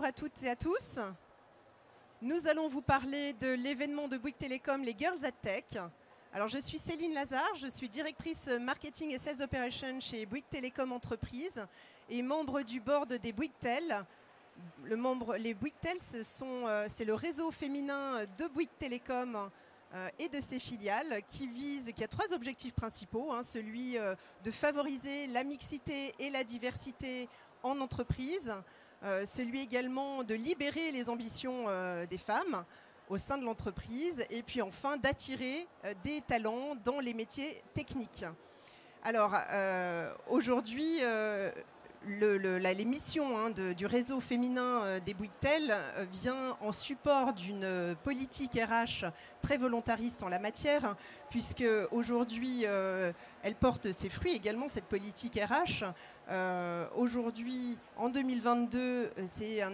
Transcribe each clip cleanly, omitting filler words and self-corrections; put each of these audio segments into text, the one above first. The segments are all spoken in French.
bonjour à toutes et à tous. Nous allons vous parler de l'événement de Bouygues Telecom, les Girls at Tech. Alors, je suis Céline Lazare, je suis directrice marketing et sales operations chez Bouygues Telecom Entreprises et membre du board des Bouygues Tel. Les Bouygues Tel, c'est le réseau féminin de Bouygues Telecom et de ses filiales qui a trois objectifs principaux. Celui de favoriser la mixité et la diversité en entreprise, celui également de libérer les ambitions des femmes au sein de l'entreprise et puis enfin d'attirer des talents dans les métiers techniques. Alors aujourd'hui, les missions du réseau féminin des Bouygues Tel vient en support d'une politique RH très volontariste en la matière, puisque aujourd'hui elle porte ses fruits également, cette politique RH. Aujourd'hui, en 2022, c'est un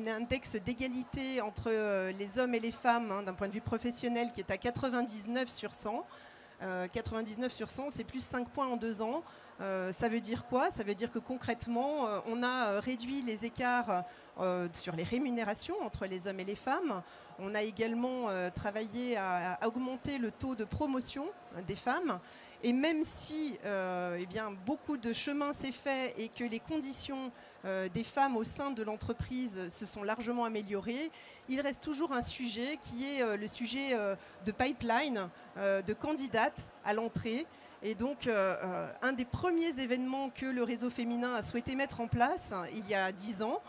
index d'égalité entre les hommes et les femmes d'un point de vue professionnel qui est à 99 sur 100. 99 sur 100, c'est plus 5 points en 2 ans. Ça veut dire quoi? Ça veut dire que concrètement, on a réduit les écarts sur les rémunérations entre les hommes et les femmes. On a également travaillé à augmenter le taux de promotion des femmes. Et même si beaucoup de chemin s'est fait et que les conditions des femmes au sein de l'entreprise se sont largement améliorées, il reste toujours un sujet qui est le sujet de pipeline, de candidates à l'entrée. Et donc, un des premiers événements que le réseau féminin a souhaité mettre en place il y a 10 ans,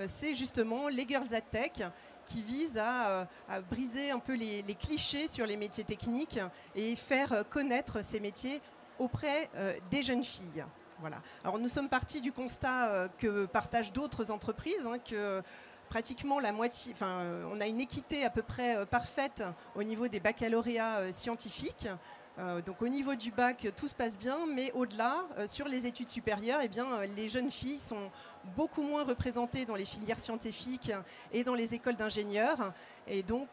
c'est justement les Girls at Tech, qui vise à briser un peu les clichés sur les métiers techniques et faire connaître ces métiers auprès des jeunes filles. Voilà. Alors nous sommes partis du constat que partagent d'autres entreprises, que pratiquement la moitié, on a une équité à peu près parfaite au niveau des baccalauréats scientifiques. Donc au niveau du bac, tout se passe bien, mais au-delà, sur les études supérieures, les jeunes filles sont beaucoup moins représentées dans les filières scientifiques et dans les écoles d'ingénieurs. Et donc,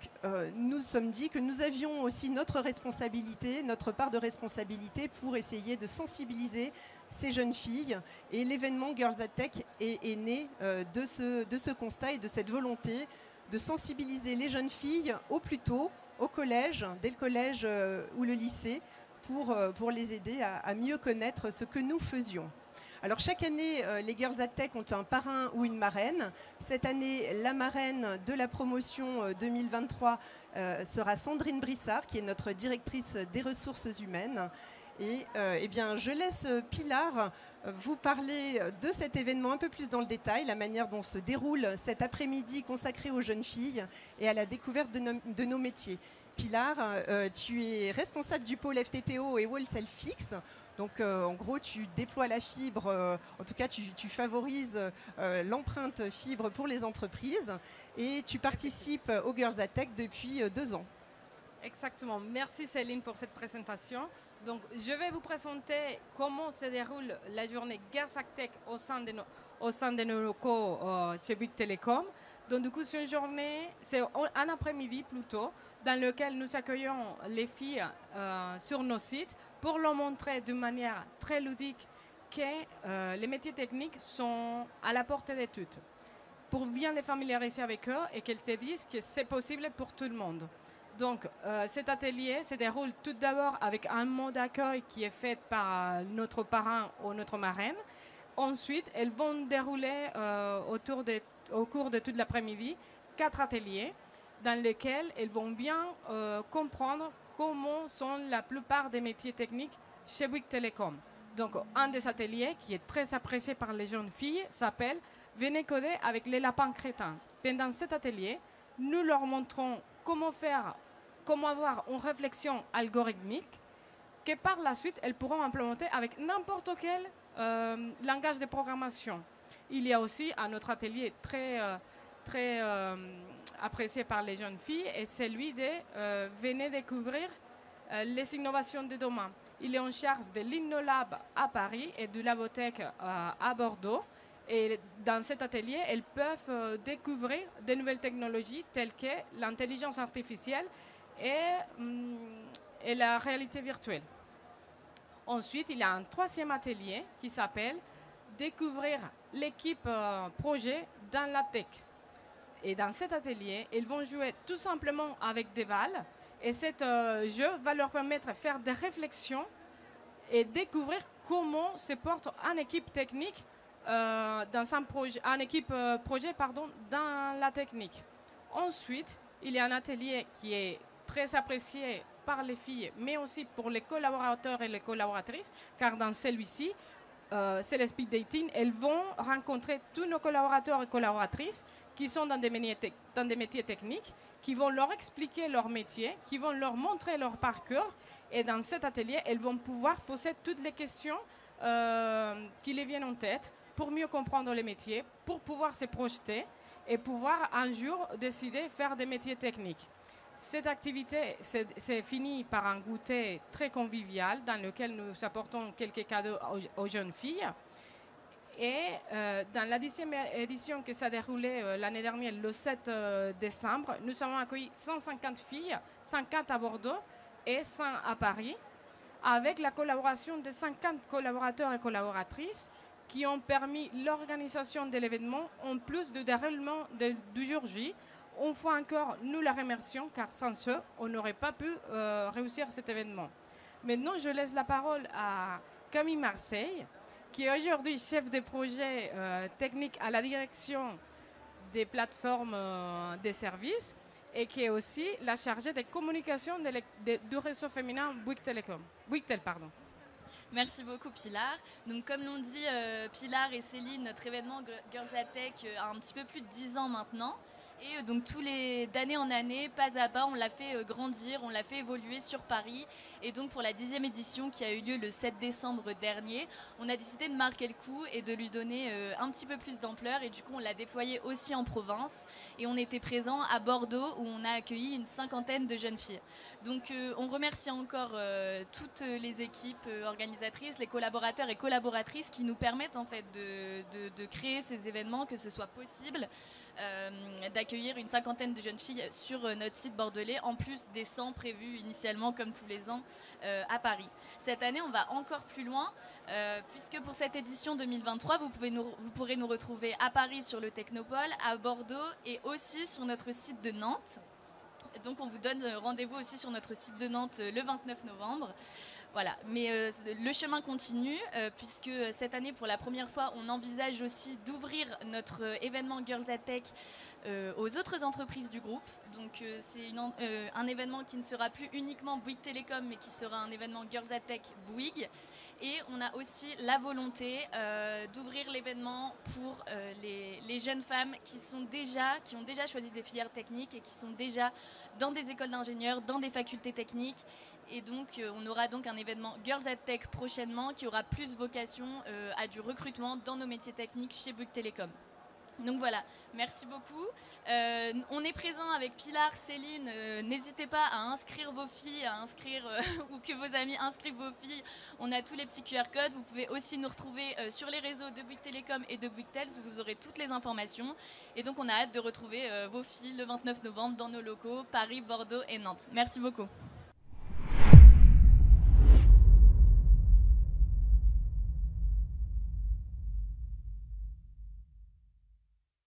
nous sommes dit que nous avions aussi notre responsabilité, notre part de responsabilité pour essayer de sensibiliser ces jeunes filles. Et l'événement Girls at Tech est né de ce constat et de cette volonté de sensibiliser les jeunes filles au plus tôt, au collège, dès le collège ou le lycée, pour les aider à mieux connaître ce que nous faisions. Alors chaque année, les Girls at Tech ont un parrain ou une marraine. Cette année, la marraine de la promotion 2023 sera Sandrine Brissard, qui est notre directrice des ressources humaines. Et je laisse Pilar vous parler de cet événement un peu plus dans le détail, la manière dont se déroule cet après-midi consacré aux jeunes filles et à la découverte de nos métiers. Pilar, tu es responsable du pôle FTTO et Wholesale Fix. Donc en gros, tu déploies la fibre, en tout cas tu favorises l'empreinte fibre pour les entreprises et tu participes aux Girls at Tech depuis 2 ans. Exactement. Merci Céline pour cette présentation. Donc, je vais vous présenter comment se déroule la journée Girls at Tech au sein de nos locaux chez Bouygues Telecom. Donc, du coup, c'est une journée, c'est un après-midi plutôt, dans lequel nous accueillons les filles sur nos sites pour leur montrer d'une manière très ludique que les métiers techniques sont à la portée de toutes, pour bien les familiariser avec eux et qu'elles se disent que c'est possible pour tout le monde. Donc, cet atelier se déroule tout d'abord avec un mot d'accueil qui est fait par notre parrain ou notre marraine. Ensuite, elles vont dérouler au cours de toute l'après-midi 4 ateliers dans lesquels elles vont bien comprendre comment sont la plupart des métiers techniques chez Bouygues Telecom. Donc, un des ateliers qui est très apprécié par les jeunes filles s'appelle « Venez coder avec les lapins crétins ». Pendant cet atelier, nous leur montrons comment avoir une réflexion algorithmique que par la suite, elles pourront implémenter avec n'importe quel langage de programmation. Il y a aussi un autre atelier très apprécié par les jeunes filles et celui de venez découvrir les innovations de demain. Il est en charge de l'InnoLab à Paris et du Labotech à Bordeaux. Et dans cet atelier, elles peuvent découvrir de nouvelles technologies telles que l'intelligence artificielle et la réalité virtuelle. Ensuite, il y a un troisième atelier qui s'appelle « Découvrir l'équipe projet dans la tech ». Et dans cet atelier, ils vont jouer tout simplement avec des balles. Et cet jeu va leur permettre de faire des réflexions et découvrir comment se porte une équipe technique dans un projet, dans la technique. Ensuite, il y a un atelier qui est très apprécié par les filles, mais aussi pour les collaborateurs et les collaboratrices, car dans celui-ci, c'est le speed dating. Elles vont rencontrer tous nos collaborateurs et collaboratrices qui sont dans des métiers techniques, qui vont leur expliquer leur métier, qui vont leur montrer leur parcours. Et dans cet atelier, elles vont pouvoir poser toutes les questions qui les viennent en tête pour mieux comprendre les métiers, pour pouvoir se projeter et pouvoir un jour décider de faire des métiers techniques. Cette activité c'est fini par un goûter très convivial dans lequel nous apportons quelques cadeaux aux jeunes filles. Et dans la 10e édition qui s'est déroulée l'année dernière, le 7 décembre, nous avons accueilli 150 filles, 50 à Bordeaux et 100 à Paris, avec la collaboration de 50 collaborateurs et collaboratrices qui ont permis l'organisation de l'événement en plus du déroulement du jour J. Une fois encore, nous la remercions car sans eux, on n'aurait pas pu réussir cet événement. Maintenant, je laisse la parole à Camille Marseille, qui est aujourd'hui chef de projet technique à la direction des plateformes des services et qui est aussi la chargée de communication du réseau féminin Bouygues Telecom. Merci beaucoup Pilar. Donc comme l'ont dit Pilar et Céline, notre événement Girls at Tech a un petit peu plus de 10 ans maintenant. Et donc d'année en année, pas à pas, on l'a fait grandir, on l'a fait évoluer sur Paris. Et donc pour la 10e édition qui a eu lieu le 7 décembre dernier, on a décidé de marquer le coup et de lui donner un petit peu plus d'ampleur. Et du coup, on l'a déployé aussi en province. Et on était présent à Bordeaux où on a accueilli une 50aine de jeunes filles. Donc on remercie encore toutes les équipes organisatrices, les collaborateurs et collaboratrices qui nous permettent en fait de créer ces événements, que ce soit possible. D'accueillir une 50aine de jeunes filles sur notre site bordelais, en plus des 100 prévus initialement comme tous les ans à Paris. Cette année, on va encore plus loin, puisque pour cette édition 2023, vous pourrez nous retrouver à Paris sur le Technopole, à Bordeaux et aussi sur notre site de Nantes. Donc on vous donne rendez-vous aussi sur notre site de Nantes le 29 novembre. Voilà, mais le chemin continue puisque cette année, pour la première fois, on envisage aussi d'ouvrir notre événement Girls at Tech aux autres entreprises du groupe. Donc c'est un événement qui ne sera plus uniquement Bouygues Telecom, mais qui sera un événement Girls at Tech Bouygues. Et on a aussi la volonté d'ouvrir l'événement pour les jeunes femmes qui ont déjà choisi des filières techniques et qui sont déjà dans des écoles d'ingénieurs, dans des facultés techniques. Et donc, on aura donc un événement Girls at Tech prochainement qui aura plus vocation à du recrutement dans nos métiers techniques chez Bouygues Telecom. Donc voilà, merci beaucoup. On est présent avec Pilar, Céline. N'hésitez pas à inscrire vos filles, ou que vos amis inscrivent vos filles. On a tous les petits QR codes. Vous pouvez aussi nous retrouver sur les réseaux de Bouygues Telecom et de Bouygues Tels, où vous aurez toutes les informations. Et donc on a hâte de retrouver vos filles le 29 novembre dans nos locaux, Paris, Bordeaux et Nantes. Merci beaucoup.